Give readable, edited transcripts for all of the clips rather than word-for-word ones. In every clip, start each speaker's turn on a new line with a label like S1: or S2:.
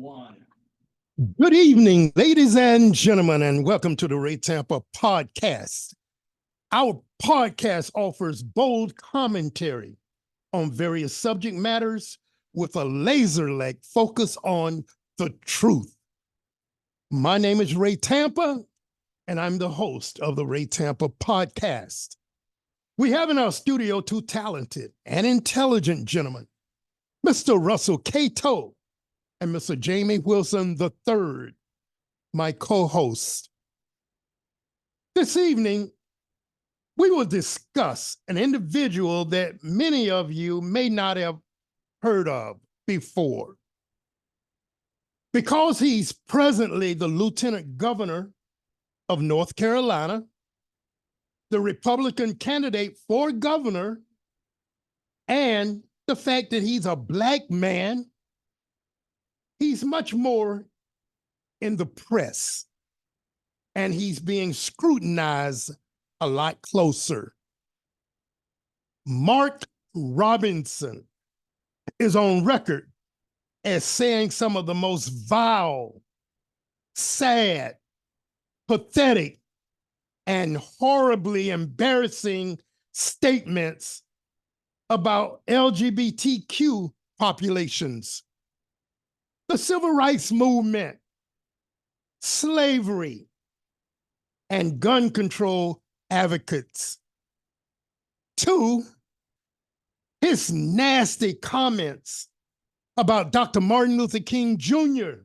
S1: Good evening, ladies and gentlemen, and welcome to the Ray Tampa podcast. Our podcast offers bold commentary on various subject matters with a laser-like focus on the truth. My name is Ray Tampa, and I'm the host of the Ray Tampa podcast. We have in our studio two talented and intelligent gentlemen, Mr. Russell Cato and Mr. Jamie Wilson III, my co-host. This evening, we will discuss an individual that many of you may not have heard of before. Because he's presently the Lieutenant Governor of North Carolina, the Republican candidate for governor, and the fact that he's a Black man, he's much more in the press, and he's being scrutinized a lot closer. Mark Robinson is on record as saying some of the most vile, sad, pathetic, and horribly embarrassing statements about LGBTQ populations, the civil rights movement, slavery, and gun control advocates. Two, his nasty comments about Dr. Martin Luther King Jr.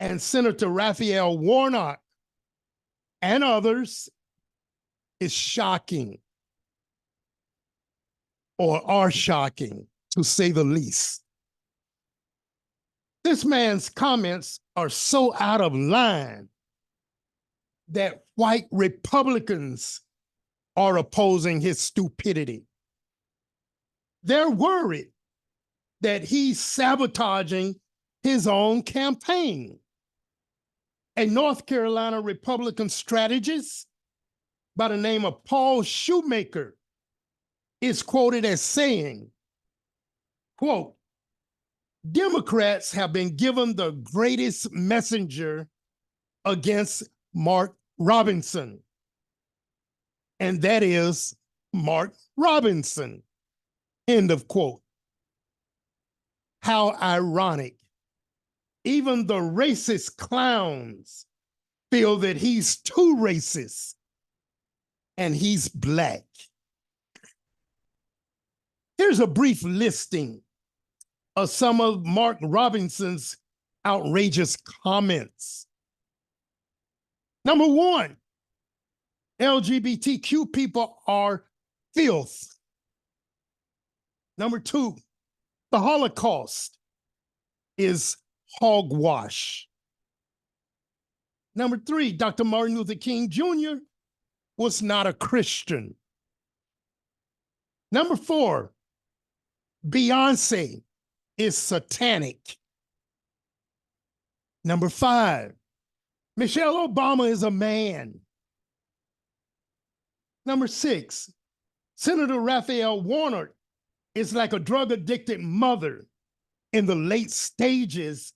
S1: and Senator Raphael Warnock and others is shocking, or are shocking, to say the least. This man's comments are so out of line that white Republicans are opposing his stupidity. They're worried that he's sabotaging his own campaign. A North Carolina Republican strategist by the name of Paul Shoemaker is quoted as saying, quote, "Democrats have been given the greatest messenger against Mark Robinson, and that is Mark Robinson," end of quote. How ironic. Even the racist clowns feel that he's too racist and he's Black. Here's a brief listing of some of Mark Robinson's outrageous comments. Number one, LGBTQ people are filth. Number two, the Holocaust is hogwash. Number three, Dr. Martin Luther King Jr. was not a Christian. Number four, Beyonce is satanic. Number five, Michelle Obama is a man. Number six, Senator Raphael Warnock is like a drug-addicted mother in the late stages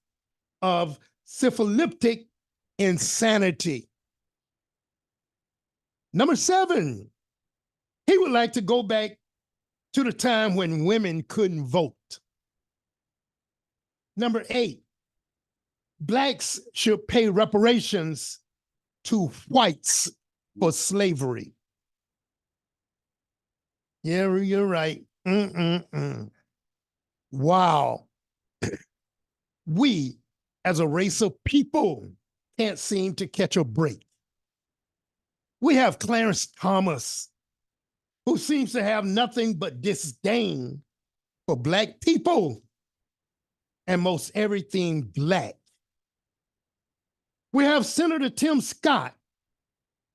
S1: of syphilitic insanity. Number seven, he would like to go back to the time when women couldn't vote. Number eight, Blacks should pay reparations to whites for slavery. Yeah, you're right. Wow. We, as a race of people, can't seem to catch a break. We have Clarence Thomas, who seems to have nothing but disdain for Black people and most everything Black. We have Senator Tim Scott,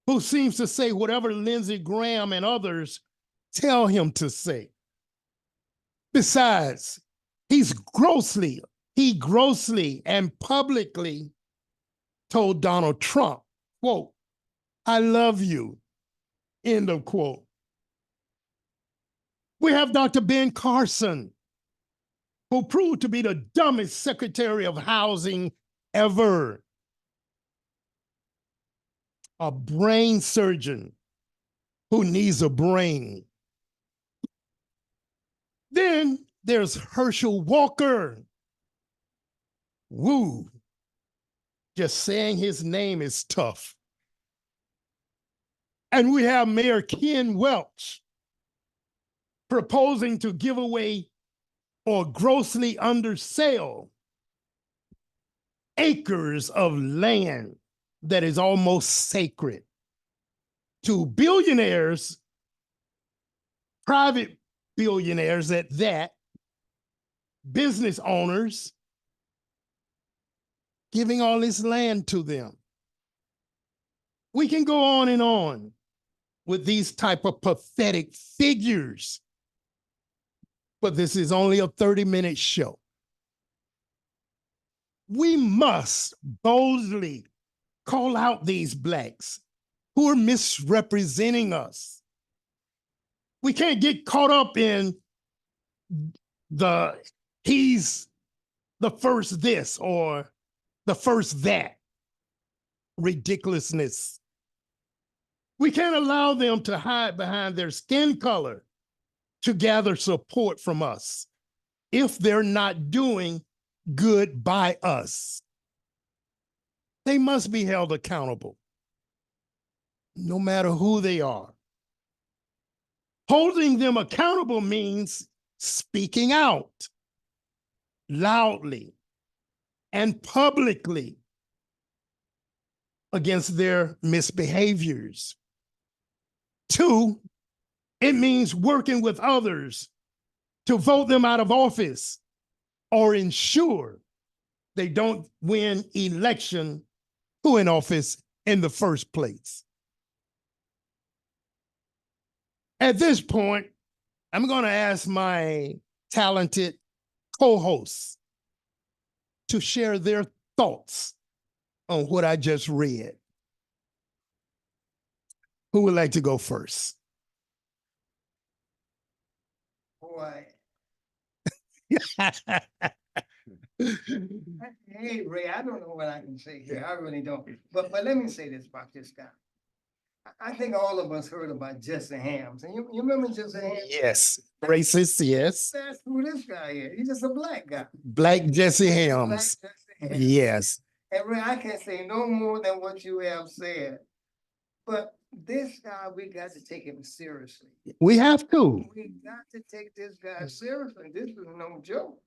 S1: who seems to say whatever Lindsey Graham and others tell him to say. Besides, he grossly and publicly told Donald Trump, quote, "I love you," end of quote. We have Dr. Ben Carson, who proved to be the dumbest Secretary of Housing ever. A brain surgeon who needs a brain. Then there's Herschel Walker. Woo. Just saying his name is tough. And we have Mayor Ken Welch proposing to give away or grossly undersell acres of land that is almost sacred to billionaires, private billionaires at that, business owners, giving all this land to them. We can go on with these type of pathetic figures, but this is only a 30-minute show. We must boldly call out these blacks who are misrepresenting us. We can't get caught up in he's the first this or the first that ridiculousness. We can't allow them to hide behind their skin color to gather support from us if they're not doing good by us. They must be held accountable, no matter who they are. Holding them accountable means speaking out loudly and publicly against their misbehaviors. 2, it means working with others to vote them out of office or ensure they don't win election who in office in the first place. At this point, I'm going to ask my talented co-hosts to share their thoughts on what I just read. Who would like to go first?
S2: Boy. Hey, Ray, I don't know what I can say here. I really don't. But let me say this about this guy. I think all of us heard about Jesse Hams. And you remember Jesse Hams?
S1: Yes. Racist, yes.
S2: That's who this guy is. He's just a black guy.
S1: Black Jesse
S2: Black
S1: Hams.
S2: Jesse Hams.
S1: Yes.
S2: And Ray, I can't say no more than what you have said. But this guy, we got to take him seriously.
S1: We have to.
S2: We got to take this guy seriously. This is no joke.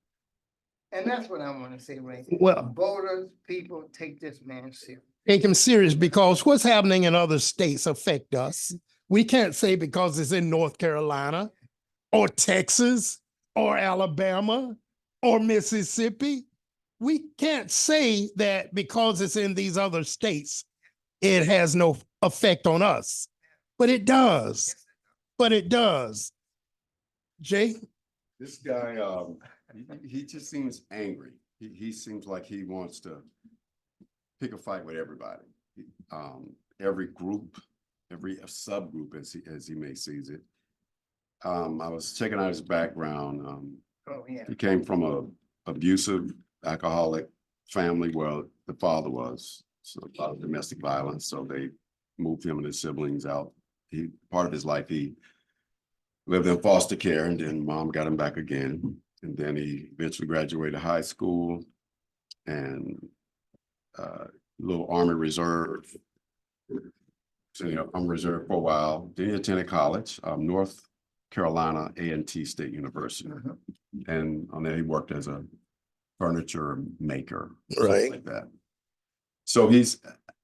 S2: And that's what I want to say, Ray.
S1: Well,
S2: Voters, people, take this man serious.
S1: take him serious because what's happening in other states affect us. We can't say because it's in North Carolina or Texas or Alabama or Mississippi. We can't say that because it's in these other states, it has no effect on us, but it does. But it does. Jay?
S3: This guy, he just seems angry. He seems like he wants to pick a fight with everybody. Every group, every subgroup, as he may sees it. I was checking out his background. He came from a abusive, alcoholic family where the father was a lot of domestic violence. So they moved him and his siblings out. Part of his life, he lived in foster care, and then mom got him back again. And then he eventually graduated high school and little Army Reserve. So, I'm reserved for a while. Then he attended college, North Carolina A&T State University. And on there, he worked as a furniture maker,
S1: Right.
S3: like that. So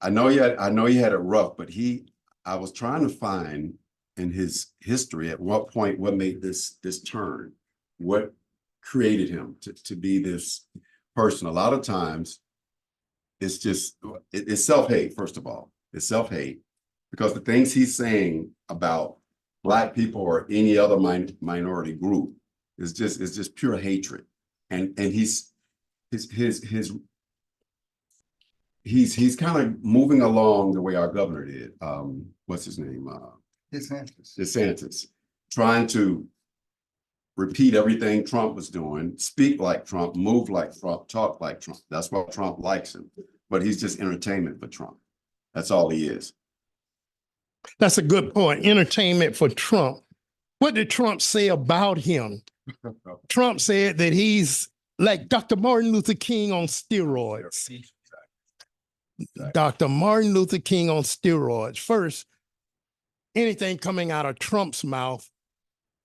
S3: I know he had it rough, but I was trying to find in his history at what point, what made this turn, what created him to be this person. A lot of times it's self-hate. First of all, it's self-hate because the things he's saying about Black people or any other minority group is just pure hatred. And he's kind of moving along the way our governor did. What's his name? DeSantis. Trying to repeat everything Trump was doing, speak like Trump, move like Trump, talk like Trump. That's why Trump likes him. But he's just entertainment for Trump. That's all he is.
S1: That's a good point. Entertainment for Trump. What did Trump say about him? Trump said that he's like Dr. Martin Luther King on steroids.
S3: Exactly.
S1: Dr. Martin Luther King on steroids. First, anything coming out of Trump's mouth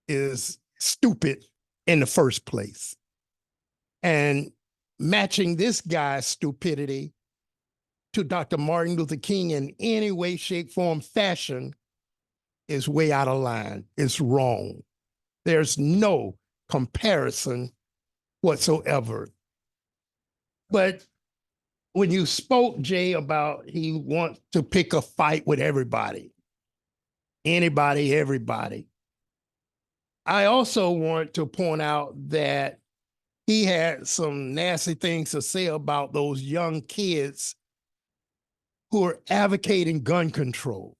S1: is stupid in the first place. And matching this guy's stupidity to Dr. Martin Luther King in any way, shape, form, fashion is way out of line. It's wrong. There's no comparison whatsoever. But when you spoke, Jay, about he wants to pick a fight with everybody, anybody, everybody, I also want to point out that he had some nasty things to say about those young kids who are advocating gun control.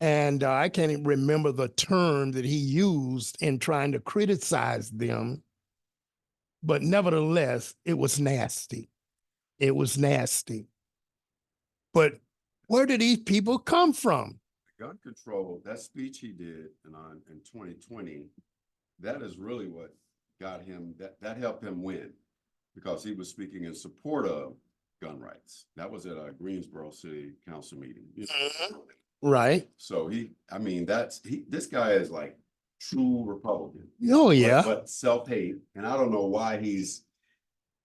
S1: And I can't even remember the term that he used in trying to criticize them, but nevertheless, it was nasty. It was nasty. But where did these people come from?
S3: Gun control, that speech he did in 2020, that is really what got him, that helped him win, because he was speaking in support of gun rights. That was at a Greensboro City Council meeting. You know?
S1: Right.
S3: So this guy is like true Republican.
S1: Oh, yeah.
S3: But self-hate. And I don't know why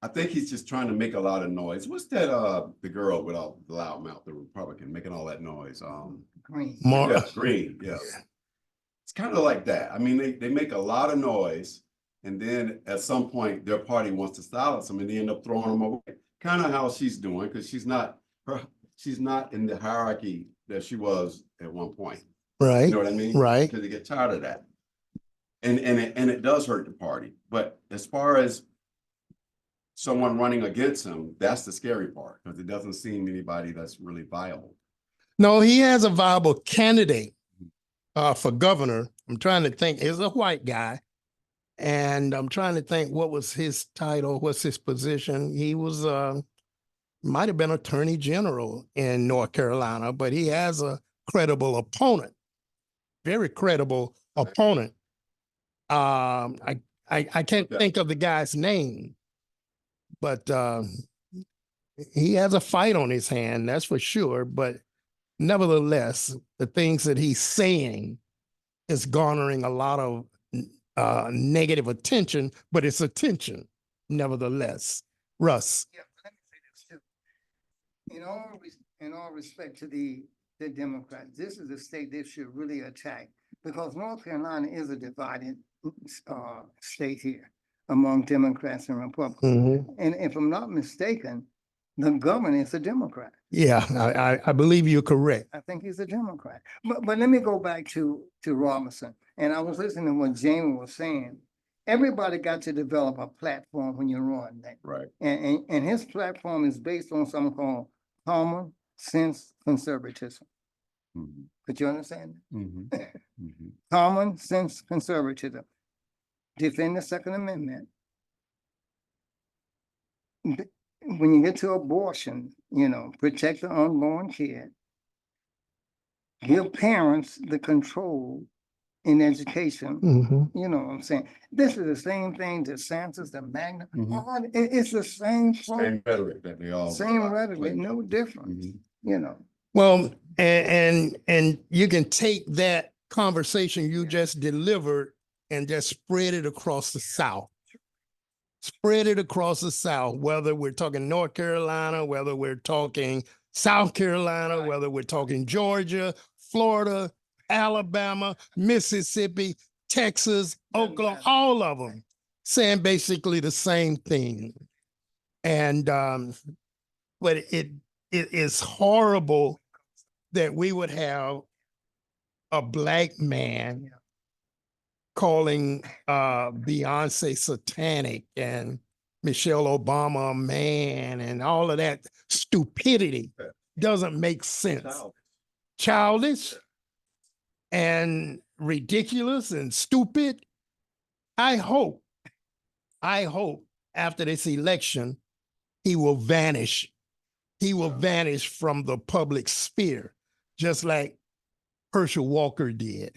S3: I think he's just trying to make a lot of noise. What's that, the girl with all the loud mouth, the Republican, making all that noise?
S2: Green.
S3: Yeah, Green, yeah. It's kind of like that. I mean, they make a lot of noise, and then at some point their party wants to silence them, and they end up throwing them away. Kind of how she's doing, because she's not in the hierarchy that she was at one point.
S1: Right.
S3: You know what I mean?
S1: Right.
S3: Because they get tired of that. And it does hurt the party. But as far as someone running against him, that's the scary part, because it doesn't seem anybody that's really viable.
S1: No, he has a viable candidate for governor. I'm trying to think. He's a white guy. And I'm trying to think, what was his title? What's his position? He was, might have been attorney general in North Carolina, but he has a credible opponent, very credible opponent. I can't think of the guy's name, but he has a fight on his hand, that's for sure. But nevertheless, the things that he's saying is garnering a lot of negative attention, but it's attention nevertheless. Russ.
S2: Yeah, let me say this too. In all respect to the Democrats, this is a state they should really attack, because North Carolina is a divided state here among Democrats and Republicans.
S1: Mm-hmm.
S2: And if I'm not mistaken, the governor is a Democrat.
S1: Yeah, I believe you're correct.
S2: I think he's a Democrat. But let me go back to Robinson. And I was listening to what Jamie was saying. Everybody got to develop a platform when you run that.
S3: Right.
S2: And his platform is based on something called common sense conservatism.
S3: Mm-hmm.
S2: Could you understand?
S3: Mm-hmm. Mm-hmm.
S2: Common sense conservatism. Defend the Second Amendment. When you get to abortion, protect the unborn kid. Give parents the control in education.
S1: Mm-hmm.
S2: You know what I'm saying? This is the same thing that DeSantis, the Magna.
S3: Mhm.
S2: It's the same
S3: Rhetoric that they all.
S2: same rhetoric, no difference.
S3: Mhm.
S1: Well, and you can take that conversation you just delivered and just spread it across the South. Spread it across the South, whether we're talking North Carolina, whether we're talking South Carolina, whether we're talking Georgia, Florida, Alabama, Mississippi, Texas, Oklahoma, all of them saying basically the same thing. And but it is horrible that we would have a Black man calling Beyonce satanic and Michelle Obama a man, and all of that stupidity doesn't make sense. Childish and ridiculous and stupid. I hope after this election, he will vanish. He will vanish from the public sphere, just like Herschel Walker did.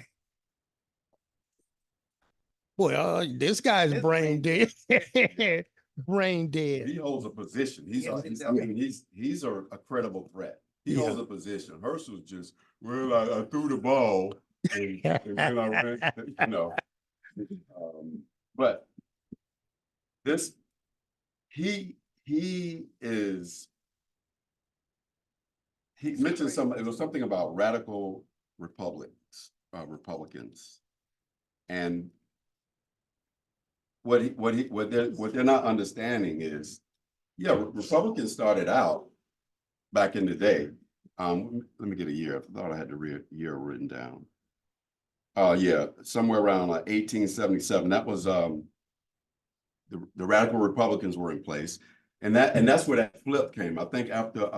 S1: Well, this guy's
S2: His
S1: brain
S2: brain
S1: dead. Brain dead.
S3: He holds a position.
S2: Yes, he
S3: I mean, he's a credible threat. He holds a position. Herschel's just, well, I threw the ball and then I ran, you know. But this, he mentioned it was something about radical Republicans. And what they're not understanding is, yeah, Republicans started out back in the day. Let me get a year. I thought I had the year written down. Yeah, somewhere around like 1877. That was the radical Republicans were in place, and that's where that flip came. I think after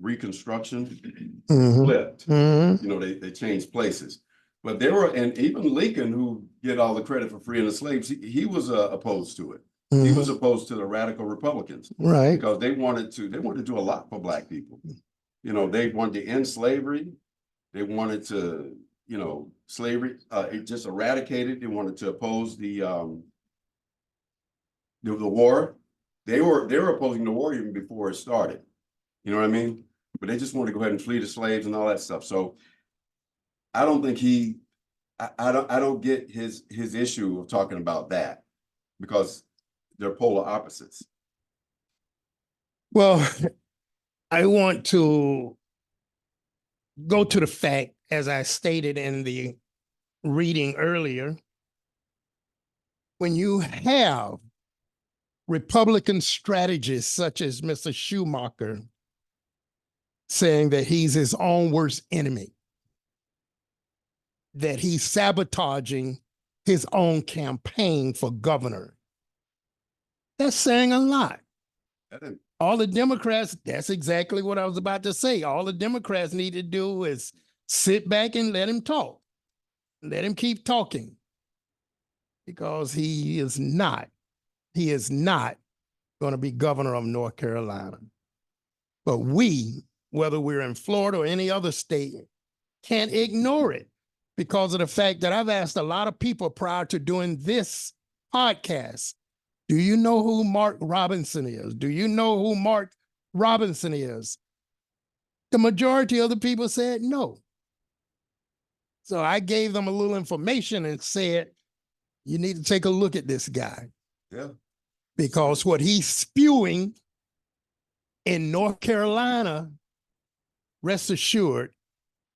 S3: Reconstruction flipped. You know, they changed places. But they were, and even Lincoln, who get all the credit for freeing the slaves, he was opposed to it. He was opposed to the radical Republicans,
S1: Right.
S3: because they wanted to do a lot for Black people. You know, they wanted to end slavery. They wanted to, you know, slavery just eradicated. They wanted to oppose the war. They were opposing the war even before it started. You know what I mean? But they just wanted to go ahead and flee the slaves and all that stuff. So I don't think I don't get his issue of talking about that, because they're polar opposites.
S1: Well, I want to go to the fact, as I stated in the reading earlier, when you have Republican strategists such as Mr. Schumacher saying that he's his own worst enemy, that he's sabotaging his own campaign for governor, that's saying a lot. All the Democrats, that's exactly what I was about to say. All the Democrats need to do is sit back and let him talk. Let him keep talking. Because he is not going to be governor of North Carolina. But we, whether we're in Florida or any other state, can't ignore it, because of the fact that I've asked a lot of people prior to doing this podcast, do you know who Mark Robinson is? Do you know who Mark Robinson is? The majority of the people said no. So I gave them a little information and said, you need to take a look at this guy.
S3: Yeah.
S1: Because what he's spewing in North Carolina, rest assured,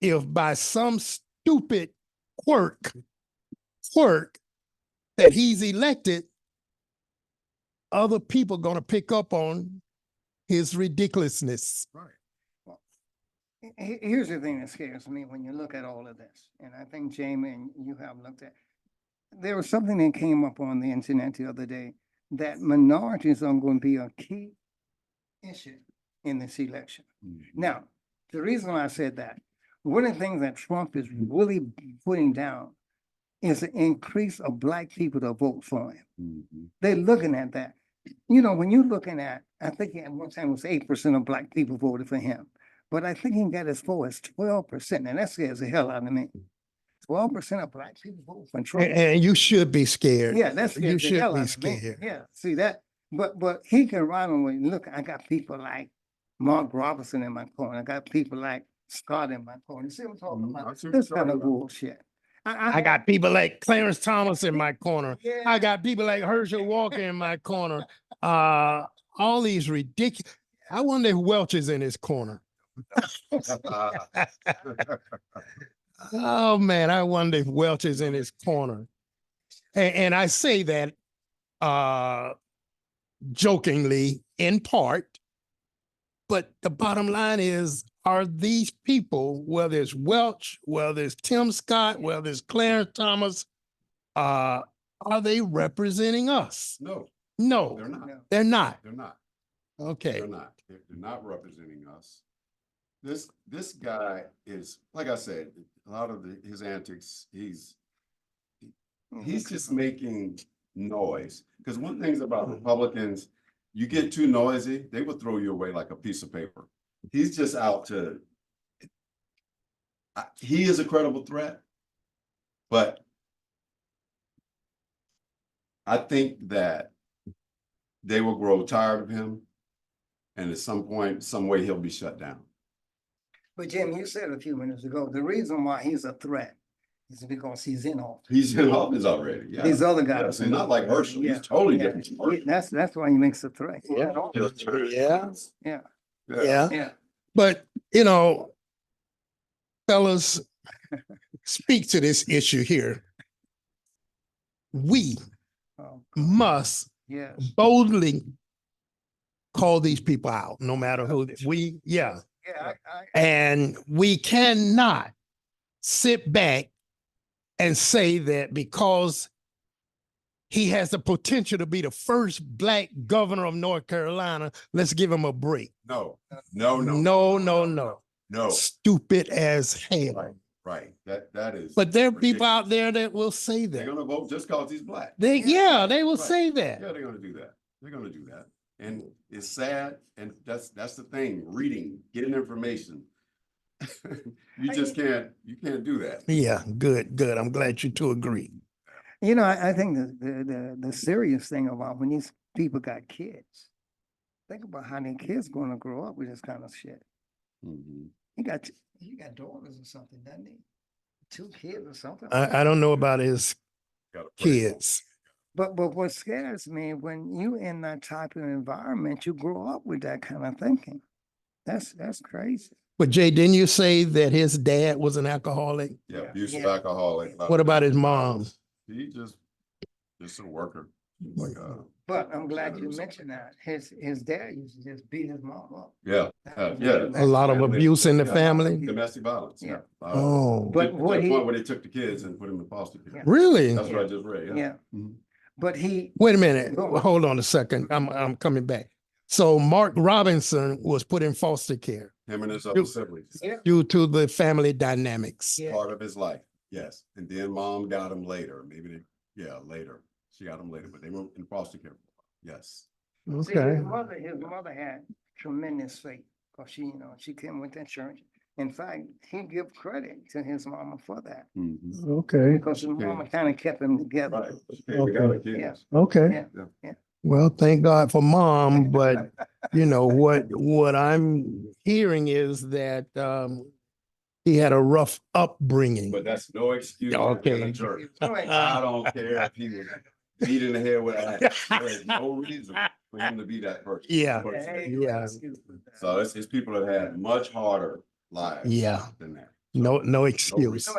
S1: if by some stupid quirk that he's elected, other people going to pick up on his ridiculousness.
S2: Right. Well, here's the thing that scares me when you look at all of this, and I think Jamie and you have looked at. There was something that came up on the internet the other day, that minorities are going to be a key issue in this election. Now, the reason why I said that, one of the things that Trump is really putting down is the increase of Black people to vote for him. They're looking at that. You know, when you're looking at, I think at one time it was 8% of Black people voted for him, but I think he got as far as 12%, and that scares the hell out of me. 12% of Black people vote for Trump.
S1: And you should be scared.
S2: Yeah, that's
S1: you should be scared.
S2: Yeah, see that, but he can ride on with. Look, I got people like Mark Robinson in my corner. I got people like Scott in my corner. You see what I'm talking about? This kind of bullshit.
S1: I got people like Clarence Thomas in my corner.
S2: Yeah.
S1: I got people like Herschel Walker in my corner. All these ridiculous. I wonder if Welch is in his corner. Oh man, I wonder if Welch is in his corner. And I say that jokingly in part, but the bottom line is, are these people, whether it's Welch, whether it's Tim Scott, whether it's Clarence Thomas, are they representing us?
S3: No.
S1: No,
S3: They're not.
S1: They're not.
S3: They're not.
S1: Okay.
S3: They're not. They're not representing us. This guy is, like I said, a lot of his antics, He's just making noise. Because one thing about Republicans, you get too noisy, they will throw you away like a piece of paper. He's just out to, he is a credible threat, but I think that they will grow tired of him. And at some point, some way he'll be shut down.
S2: But Jim, you said a few minutes ago, the reason why he's a threat is because he's in office.
S3: He's in office already. Yeah.
S2: These other
S3: Yeah,
S2: guys.
S3: so not like Herschel.
S2: Yeah,
S3: He's totally
S2: yeah.
S3: different from Herschel.
S2: That's why he makes a threat.
S1: Yeah.
S2: Yeah,
S1: Yeah.
S2: yeah.
S1: But, fellas, speak to this issue here. We
S2: Oh,
S1: must
S2: yes.
S1: boldly call these people out, no matter who
S2: Yeah,
S1: And we cannot sit back and say that because he has the potential to be the first Black governor of North Carolina, let's give him a break.
S3: No.
S1: No. Stupid as hell.
S3: Right. That is.
S1: But there are people
S3: ridiculous.
S1: out there that will say
S3: They're
S1: that.
S3: gonna vote just because he's Black.
S1: They will
S3: Right.
S1: say that.
S3: Yeah, they're gonna do that. They're gonna do that. And it's sad. And that's the thing. Reading, getting information. You can't do that.
S1: Yeah, good. I'm glad you two agree.
S2: I think the serious thing about when these people got kids, think about how their kids gonna grow up with this kind of shit.
S3: Mhm.
S2: He got daughters or something, doesn't he? 2 kids or something.
S1: I don't know about his
S3: Gotta pray.
S1: kids.
S2: But what scares me, when you in that type of environment, you grow up with that kind of thinking. That's crazy.
S1: But Jay, didn't you say that his dad was an alcoholic?
S3: Yeah, abusive
S2: Yeah.
S3: alcoholic.
S1: What about his mom?
S3: He just a worker. Like,
S2: But I'm glad you mentioned that. His dad used to just beat his mom up.
S3: yeah.
S1: A lot of abuse in the family?
S3: Domestic violence.
S2: Yeah.
S1: Oh,
S2: But
S3: To
S2: what
S3: the
S2: he,
S3: point where they took the kids and put them in foster care.
S2: Yeah.
S1: really?
S3: That's what I just read.
S2: yeah,
S3: Mhm.
S2: but he,
S1: Wait a minute.
S2: Go on.
S1: Hold on a second. I'm coming back. So Mark Robinson was put in foster care
S3: Him and his other siblings.
S2: yeah,
S1: due to the family dynamics.
S2: yeah.
S3: Part of his life. Yes. And then mom got him later. Later. She got him later, but they were in foster care. Yes.
S2: See,
S1: Okay.
S2: his mother had tremendous faith, because she came with that church. In fact, he give credit to his mama for that,
S3: Mhm.
S1: Okay.
S2: because his mama kind of kept him together.
S3: Right. Okay, we got it,
S2: Yeah.
S3: kids.
S1: Okay.
S2: Yeah.
S1: Well, thank God for mom, but what I'm hearing is that he had a rough upbringing.
S3: But that's no excuse. for
S1: Okay.
S3: being a jerk. I don't care if he was beat in the head with an axe. There is no reason for him to be that person.
S1: Yeah.
S2: Yeah.
S3: So it's people that had much harder lives.
S1: Yeah.
S3: Than that.
S1: No excuse.
S3: reason.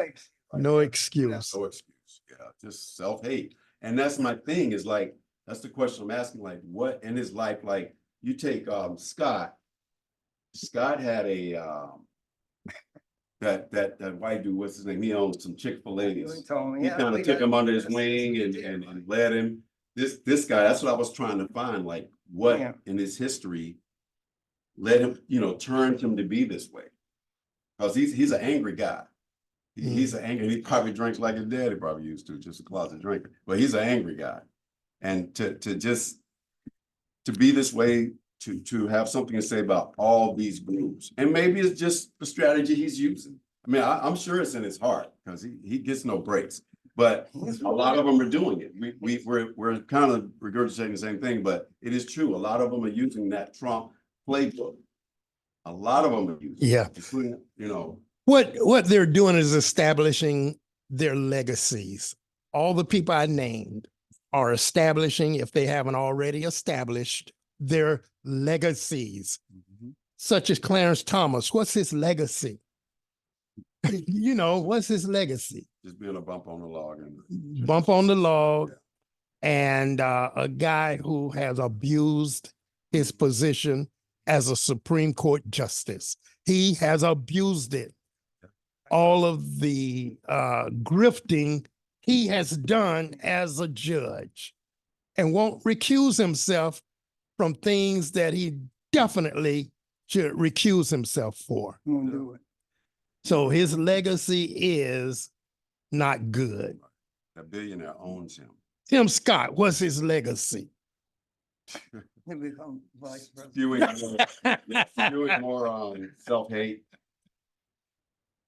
S1: No excuse.
S3: No excuse. Yeah, just self-hate. And that's my thing, is like, that's the question I'm asking, like, what in his life, like, you take Scott. Scott had a that white dude, what's his name? He owns some Chick-fil-A's. He kind of took him under his wing and led him. This guy, that's what I was trying to find, like, what
S2: Yeah.
S3: in his history led him, turned him to be this way. Because he's an angry guy. He's an angry, he probably drinks like his daddy probably used to, just a closet drinker. But he's an angry guy. And to be this way, to have something to say about all these groups. And maybe it's just the strategy he's using. I mean, I'm sure it's in his heart, because he gets no breaks. But a lot of them are doing it. We're kind of regurgitating the same thing, but it is true. A lot of them are using that Trump playbook. A lot of them are using it,
S1: Yeah.
S3: including,
S1: What they're doing is establishing their legacies. All the people I named are establishing, if they haven't already established, their legacies, such as Clarence Thomas. What's his legacy? What's his legacy?
S3: just being a bump on the log.
S1: Bump on the log, and a guy who has abused his position as a Supreme Court justice. He has abused it. All of the grifting he has done as a judge, and won't recuse himself from things that he definitely should recuse himself for.
S2: Won't do it.
S1: So his legacy is not good.
S3: A billionaire owns him.
S1: Tim Scott, what's his legacy?
S2: He become vice president.
S3: Spewing more self-hate.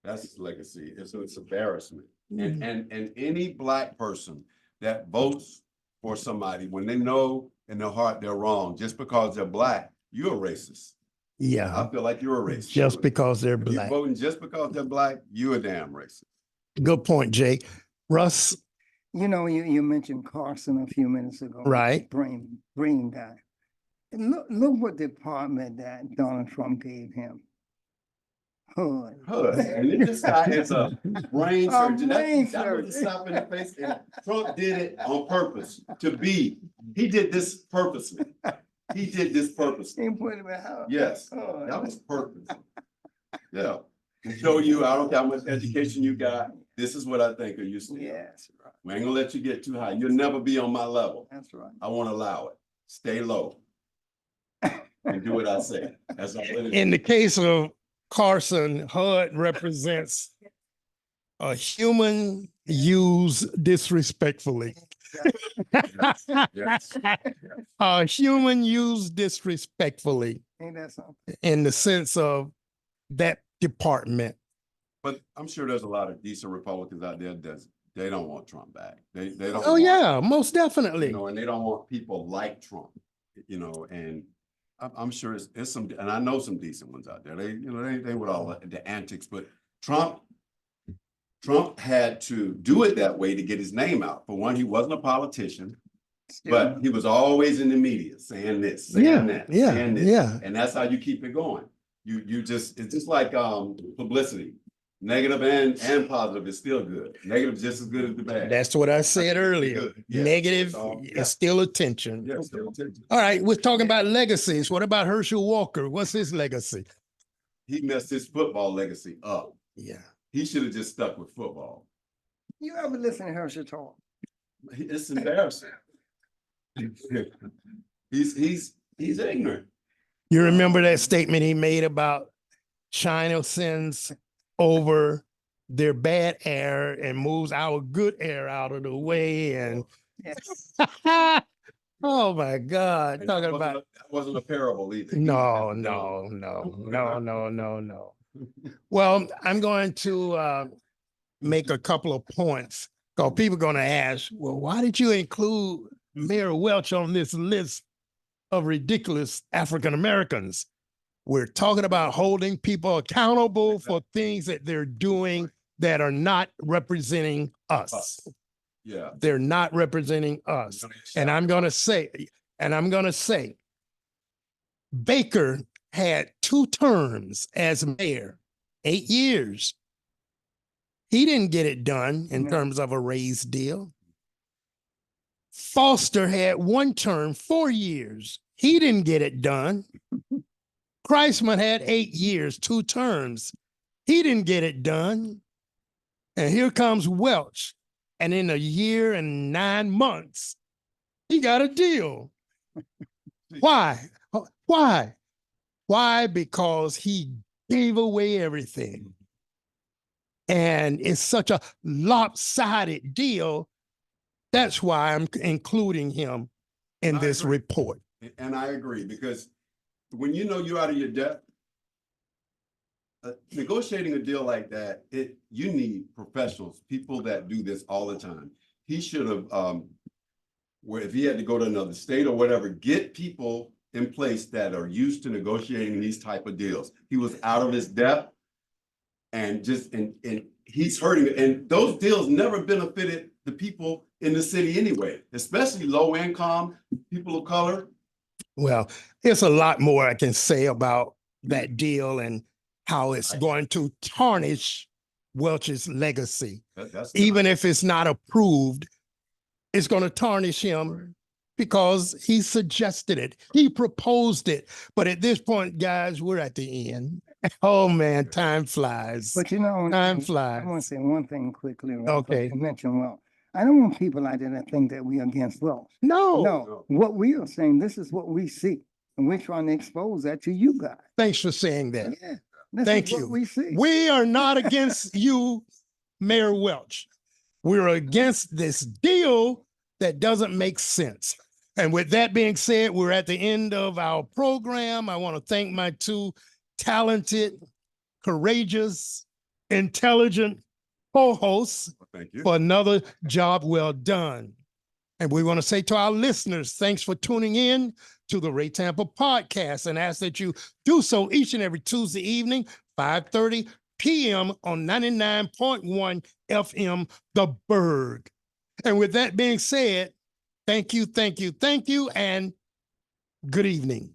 S3: That's his legacy. It's embarrassment. And any Black person that votes for somebody when they know in their heart they're wrong, just because they're Black, you're a racist.
S1: Yeah,
S3: I feel like you're a racist.
S1: just because they're
S3: If you're
S1: Black.
S3: voting just because they're Black, you're a damn racist.
S1: Good point, Jay. Russ,
S2: You know, you mentioned Carson a few minutes ago.
S1: Right.
S2: Brain guy. And look what department that Donald Trump gave him. HUD.
S3: And this guy is a brain surgeon.
S2: brain
S3: That was a
S2: surgeon.
S3: slap in the face. And Trump did it on purpose he did this purposely. He did this purposely.
S2: He put him in HUD.
S3: Yes,
S2: HUD.
S3: that was purpose. Yeah. To show you, I don't care how much education you got. This is what I think of you. Steve.
S2: Yes, right.
S3: We ain't gonna let you get too high. You'll never be on my level.
S2: That's right.
S3: I won't allow it. Stay low. And do what I say. That's all it is.
S1: in the case of Carson, HUD represents a human used disrespectfully.
S3: Yes.
S1: A human used disrespectfully
S2: Ain't that something?
S1: in the sense of that department.
S3: But I'm sure there's a lot of decent Republicans out there that they don't want Trump back. They don't.
S1: Oh
S3: want,
S1: yeah, most definitely.
S3: You know, and they don't want people like Trump. You know, and I'm sure it's some, and I know some decent ones out there. They with all the antics, but Trump had to do it that way to get his name out. For one, he wasn't a politician, but he was always in the media saying this, saying that, saying this, and that's how you keep it going. You just, it's just like publicity. Negative and positive is still good. Negative is just as good as the bad.
S1: That's what I said earlier.
S3: Yeah.
S1: Negative
S3: Yeah.
S1: is still attention.
S3: Yeah, still attention.
S1: All right, we're talking about legacies. What about Herschel Walker? What's his legacy?
S3: He messed his football legacy up.
S1: Yeah.
S3: He should have just stuck with football.
S2: You ever listen to Herschel talk?
S3: It's embarrassing. He's ignorant.
S1: You remember that statement he made about China sends over their bad air and moves our good air out of the way. And
S2: Yes.
S1: oh my God, talking about
S3: That wasn't a parable either.
S1: no. Well, I'm going to make a couple of points because people are going to ask, well, why did you include Mayor Welch on this list of ridiculous African Americans? We're talking about holding people accountable for things that they're doing that are not representing us.
S3: Yeah.
S1: They're not representing us. And I'm going to say, Baker had 2 terms as mayor, 8 years. He didn't get it done in
S2: No.
S1: terms of a raise deal. Foster had 1 term, 4 years. He didn't get it done. Kreisman had 8 years, 2 terms. He didn't get it done. And here comes Welch. And in 1 year and 9 months, he got a deal. Why? Why? Because he gave away everything. And it's such a lopsided deal. That's why I'm including him in
S3: I
S1: this
S3: agree.
S1: report.
S3: And I agree, because when you know you're out of your depth, negotiating a deal like that, you need professionals, people that do this all the time. He should have, where if he had to go to another state or whatever, get people in place that are used to negotiating these type of deals. He was out of his depth, and he's hurting it. And those deals never benefited the people in the city anyway, especially low income people of color. Well,
S1: There's a lot more I can say about that deal and how it's going to tarnish Welch's legacy. Even if it's not approved, it's going to tarnish him because he suggested it. He proposed it. But at this point, guys, we're at the end. Oh man, time flies.
S2: But you know,
S1: Time
S2: I
S1: flies.
S2: want to say one thing quickly.
S1: Okay.
S2: You mentioned Welch. I don't want people out there that think that we are against Welch.
S1: No.
S2: No, what we are saying, this is what we see. And we're trying to expose that to you guys.
S1: Thanks for saying that.
S2: Yeah. This
S1: Thank
S2: is what
S1: you.
S2: we see.
S1: We are not against you, Mayor Welch. We're against this deal that doesn't make sense. And with that being said, we're at the end of our program. I want to thank my two talented, courageous, intelligent co-hosts
S3: Thank you.
S1: for another job well done. And we want to say to our listeners, thanks for tuning in to the Ray Tampa podcast, and ask that you do so each and every Tuesday evening, 5:30 p.m. on 99.1 FM, The Berg. And with that being said, thank you, and good evening.